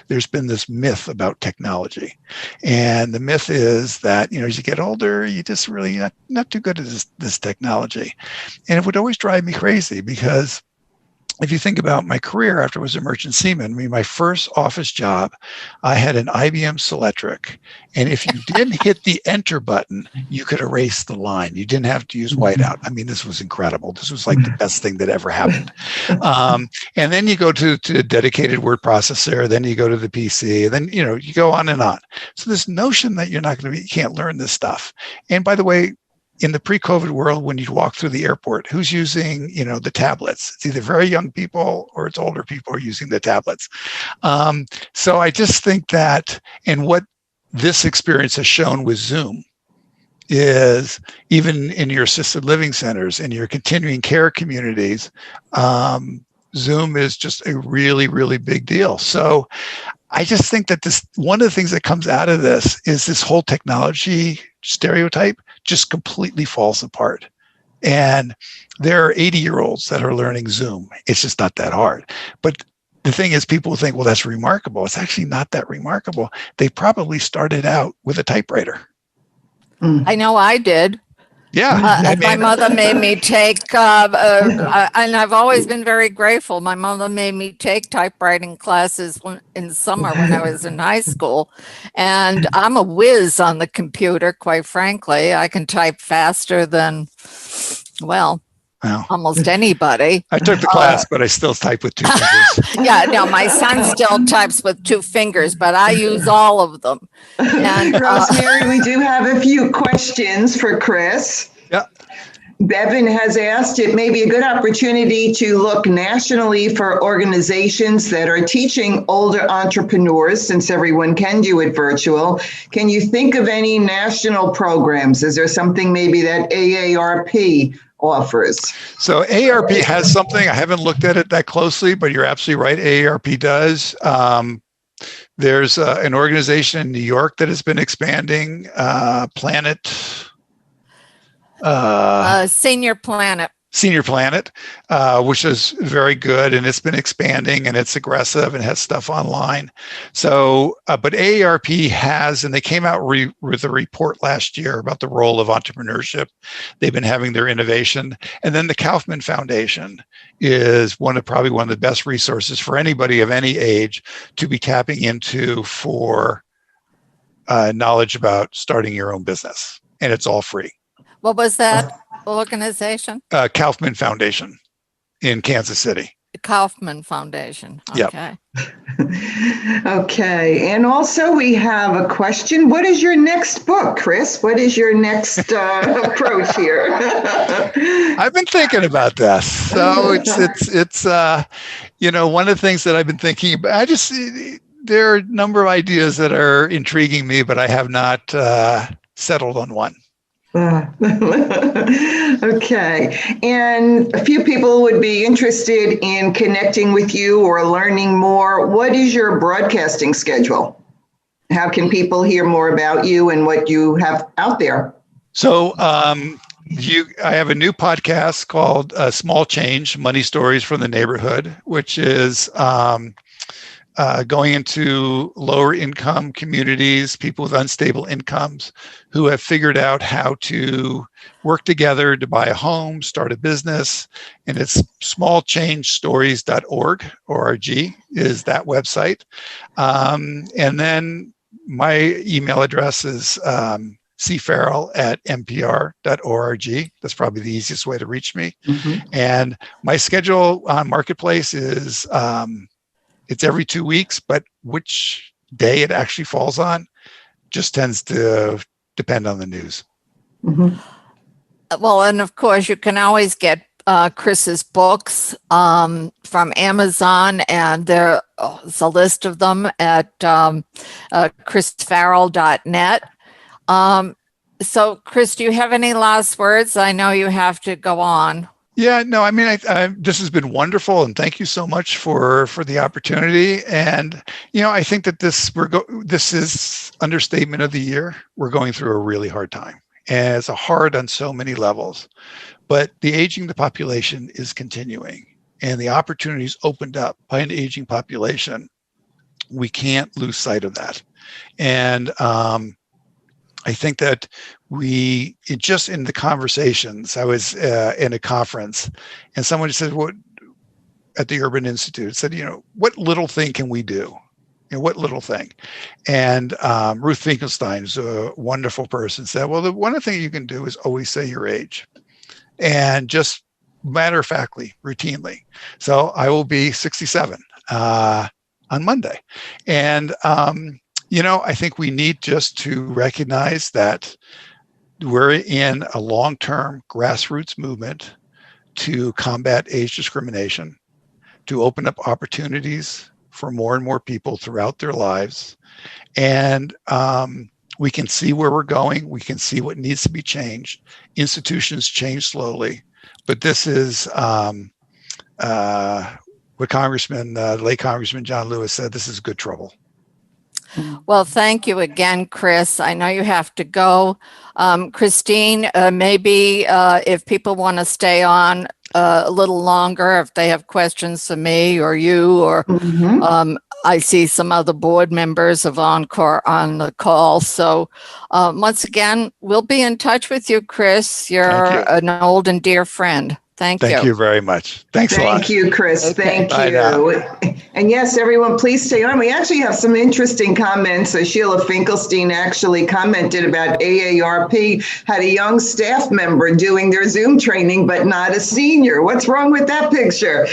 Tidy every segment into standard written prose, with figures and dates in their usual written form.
there's been this myth about technology. And the myth is that, as you get older, you just really not too good at this technology. And it would always drive me crazy because if you think about my career after I was a merchant seaman, my first office job, I had an IBM Selectric. And if you didn't hit the enter button, you could erase the line. You didn't have to use whiteout. This was incredible. This was like the best thing that ever happened. And then you go to a dedicated word processor, then you go to the PC, and then, you go on and on. So this notion that you can't learn this stuff. And by the way, in the pre-COVID world, when you walk through the airport, who's using, the tablets? It's either very young people or it's older people are using the tablets. So I just think that, and what this experience has shown with Zoom is even in your assisted living centers and your continuing care communities, Zoom is just a really, really big deal. So I just think that one of the things that comes out of this is this whole technology stereotype just completely falls apart. And there are 80-year-olds that are learning Zoom. It's just not that hard. But the thing is, people think, well, that's remarkable. It's actually not that remarkable. They probably started out with a typewriter. I know I did. Yeah. My mother made me take, and I've always been very grateful. My mother made me take typewriting classes in summer when I was in high school. And I'm a whiz on the computer, quite frankly. I can type faster than, almost anybody. I took the class, but I still type with two fingers. Yeah, no, my son still types with two fingers, but I use all of them. And Rosemary, we do have a few questions for Chris. Yeah. Bevan has asked, it may be a good opportunity to look nationally for organizations that are teaching older entrepreneurs, since everyone can do it virtual. Can you think of any national programs? Is there something maybe that AARP offers? So AARP has something. I haven't looked at it that closely, but you're absolutely right. AARP does. There's an organization in New York that has been expanding, Senior Planet, which is very good, and it's been expanding, and it's aggressive and has stuff online. So, but AARP has, and they came out with a report last year about the role of entrepreneurship. They've been having their innovation, and then the Kauffman Foundation is probably one of the best resources for anybody of any age to be tapping into for knowledge about starting your own business, and it's all free. what was that organization? Kauffman Foundation in Kansas City. The Kauffman Foundation. Okay. Yep. Okay. And also we have a question. What is your next book, Chris? What is your next approach here? I've been thinking about this. So it's one of the things that I've been thinking about. There are a number of ideas that are intriguing me, but I have not settled on one. Okay. And a few people would be interested in connecting with you or learning more. What is your broadcasting schedule? How can people hear more about you and what you have out there? So I have a new podcast called Small Change, Money Stories from the Neighborhood, which is going into lower income communities, people with unstable incomes who have figured out how to work together to buy a home, start a business. And it's smallchangestories.org, O-R-G is that website. And then my email address is cfarrell@mpr.org. That's probably the easiest way to reach me. Mm-hmm. And my schedule on Marketplace is it's every 2 weeks, but which day it actually falls on just tends to depend on the news. Mm-hmm. Well, and of course, you can always get Chris's books from Amazon, and there's a list of them at chrisfarrell.net. So, Chris, do you have any last words? I know you have to go on. Yeah, no, I mean, this has been wonderful, and thank you so much for the opportunity. And I think that this is understatement of the year. We're going through a really hard time, and it's hard on so many levels. But the aging of the population is continuing, and the opportunities opened up by an aging population We can't lose sight of that. And I think that just in the conversations, I was in a conference and someone said, what, at the Urban Institute, said, what little thing can we do? What little thing? And Ruth Finkelstein is a wonderful person, said, well, the one thing you can do is always say your age. And just matter-of-factly, routinely. So I will be 67 on Monday. And, I think we need just to recognize that we're in a long-term grassroots movement to combat age discrimination, to open up opportunities for more and more people throughout their lives. And we can see where we're going. We can see what needs to be changed. Institutions change slowly. But this is what late Congressman John Lewis said, this is good trouble. Well, thank you again, Chris. I know you have to go. Christine, maybe if people want to stay on a little longer, if they have questions for me or you, or I see some other board members of Encore on the call. So once again, we'll be in touch with you, Chris. You're an old and dear friend. Thank you. Thank you very much. Thanks a lot. Thank you, Chris. Okay. Thank you. And yes, everyone, please stay on. We actually have some interesting comments. So Sheila Finkelstein actually commented about AARP had a young staff member doing their Zoom training, but not a senior. What's wrong with that picture?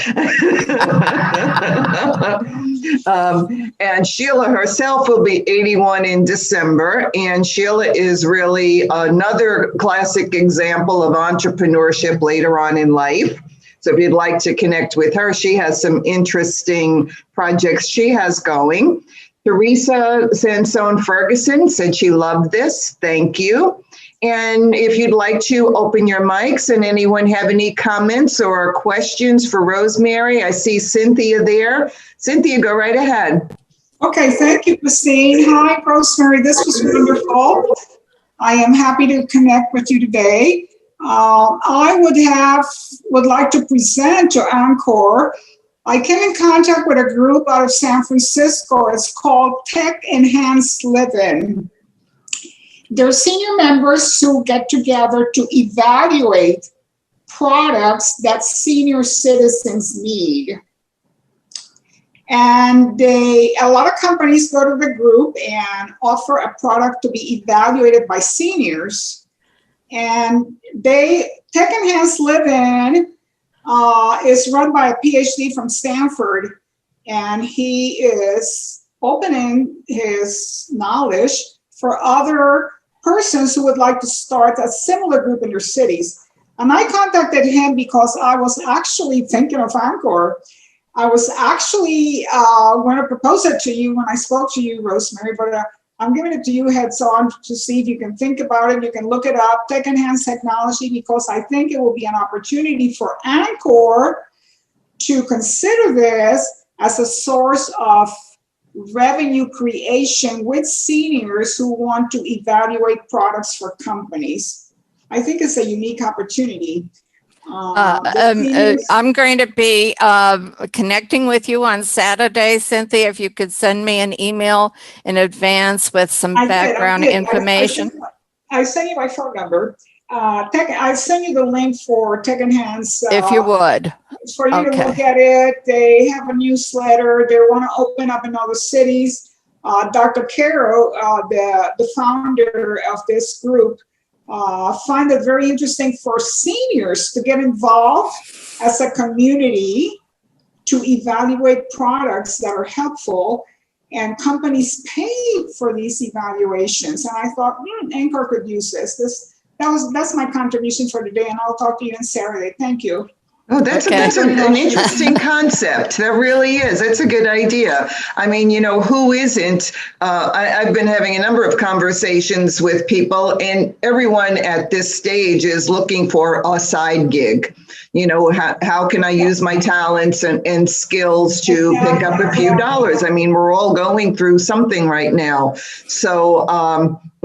And Sheila herself will be 81 in December. And Sheila is really another classic example of entrepreneurship later on in life. So if you'd like to connect with her, she has some interesting projects she has going. Teresa Sansone Ferguson said she loved this. Thank you. And if you'd like to open your mics and anyone have any comments or questions for Rosemary, I see Cynthia there. Cynthia, go right ahead. Okay, thank you, Christine. Hi, Rosemary. This was wonderful. I am happy to connect with you today. I would like to present to Encore. I came in contact with a group out of San Francisco. It's called Tech Enhanced Living. They're senior members who get together to evaluate products that senior citizens need. And a lot of companies go to the group and offer a product to be evaluated by seniors. And Tech Enhanced Living is run by a PhD from Stanford, and he is opening his knowledge for other persons who would like to start a similar group in their cities. And I contacted him because I was actually thinking of Encore. I was actually going to propose it to you when I spoke to you, Rosemary, but I'm giving it to you heads on to see if you can think about it. You can look it up, Tech Enhanced Technology, because I think it will be an opportunity for Encore to consider this as a source of revenue creation with seniors who want to evaluate products for companies. I think it's a unique opportunity. I'm going to be connecting with you on Saturday, Cynthia. If you could send me an email in advance with some background information. I sent you my phone number. I sent you the link for Tech Enhance. If you would. For you to look at it. They have a newsletter. They want to open up in other cities. Dr. Caro, the founder of this group, find it very interesting for seniors to get involved as a community to evaluate products that are helpful, and companies pay for these evaluations. And I thought, Encore could use this. That's my contribution for today, and I'll talk to you on Saturday. Thank you. Oh, that's an interesting concept. That really is. That's a good idea. I mean, who isn't? I've been having a number of conversations with people, and everyone at this stage is looking for a side gig. How can I use my talents and skills to pick up a few dollars? I mean, we're all going through something right now. So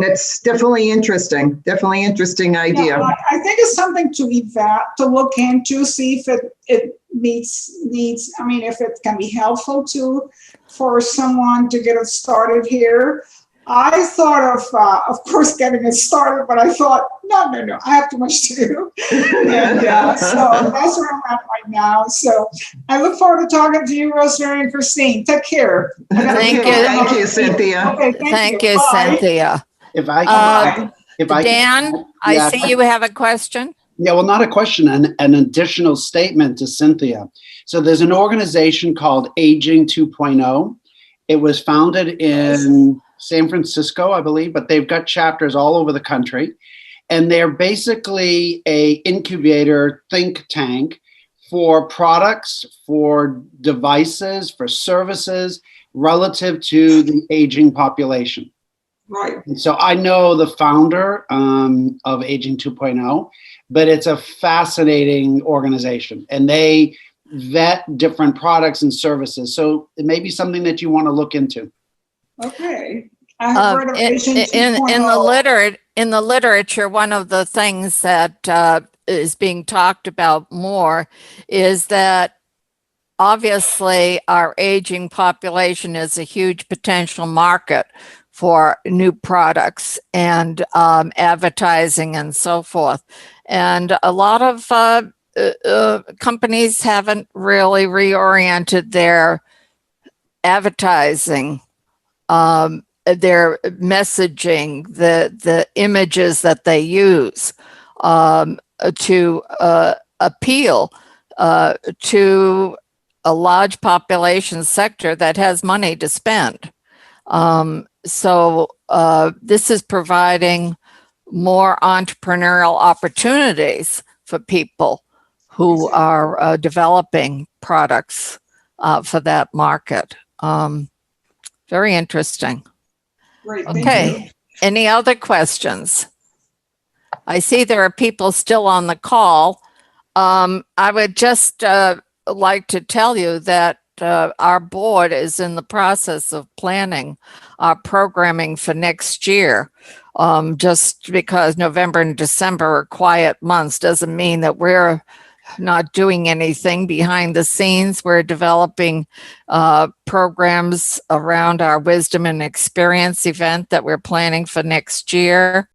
It's definitely interesting. Definitely interesting idea. Yeah, I think it's something to look into, see if it meets needs. I mean, if it can be helpful for someone to get it started here. I thought of course, getting it started, but I thought, no, I have too much to do. And so that's where I'm at right now. So I look forward to talking to you, Rosemary and Christine. Take care. Thank you, Cynthia. Okay, Thank you, Bye. Cynthia. If I Dan, can, I yeah. see you have a question. Yeah, well, not a question, an additional statement to Cynthia. So there's an organization called Aging 2.0. It was founded in San Francisco, I believe, but they've got chapters all over the country. And they're basically a incubator think tank for products, for devices, for services relative to the aging population. Right. And so I know the founder of Aging 2.0, but it's a fascinating organization, and they vet different products and services. So it may be something that you want to look into. Okay. I have heard of Aging 2.0. In the literature, one of the things that is being talked about more is that obviously our aging population is a huge potential market for new products and advertising and so forth. And a lot of companies haven't really reoriented their advertising, their messaging, the images that they use to appeal to a large population sector that has money to spend. So this is providing more entrepreneurial opportunities for people who are developing products for that market. Very interesting. Great, Okay. Any other questions? I see there are people still on the call. I would just like to tell you that our board is in the process of planning our programming for next year. Just because November and December are quiet months doesn't mean that we're not doing anything behind the scenes. We're developing programs around our Wisdom and Experience event that we're planning for next year.